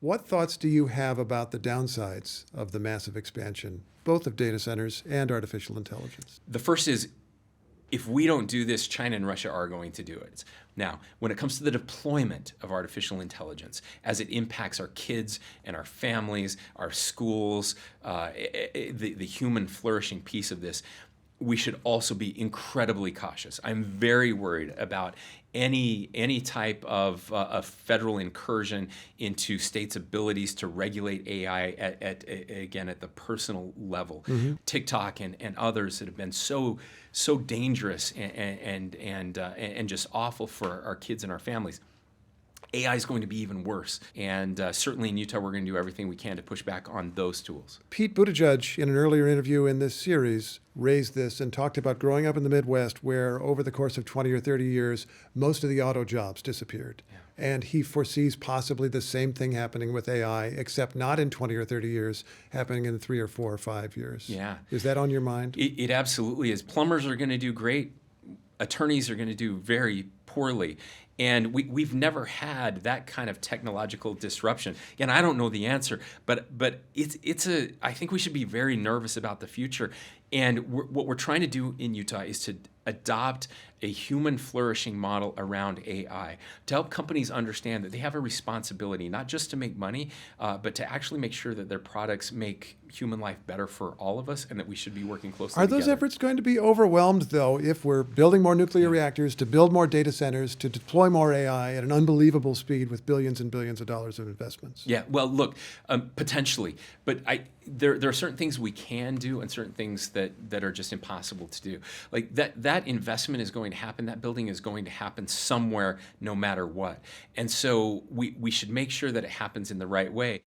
What thoughts do you have about the downsides of the massive expansion, both of data centers and artificial intelligence? The first is, if we don't do this, China and Russia are going to do it. Now, when it comes to the deployment of artificial intelligence, as it impacts our kids and our families, our schools, the human flourishing piece of this, we should also be incredibly cautious. I'm very worried about any type of federal incursion into states' abilities to regulate AI again at the personal level. TikTok and others that have been so dangerous and just awful for our kids and our families. AI is going to be even worse. And certainly in Utah, we're going to do everything we can to push back on those tools. Pete Buttigieg, in an earlier interview in this series, raised this and talked about growing up in the Midwest where over the course of 20 or 30 years, most of the auto jobs disappeared. Yeah. And he foresees possibly the same thing happening with AI, except not in 20 or 30 years, happening in 3 or 4 or 5 years. Yeah. Is that on your mind? It absolutely is. Plumbers are going to do great. Attorneys are going to do very poorly. And we've never had that kind of technological disruption. Again, I don't know the answer, but I think we should be very nervous about the future. And what we're trying to do in Utah is to adopt a human flourishing model around AI to help companies understand that they have a responsibility not just to make money, but to actually make sure that their products make human life better for all of us, and that we should be working closely together. Are those efforts going to be overwhelmed, though, if we're building more nuclear reactors, to build more data centers, to deploy more AI at an unbelievable speed with billions and billions of dollars of investments? Yeah, well, look, potentially. But there are certain things we can do and certain things that are just impossible to do. Like that investment is going to happen, that building is going to happen somewhere no matter what. And so we should make sure that it happens in the right way.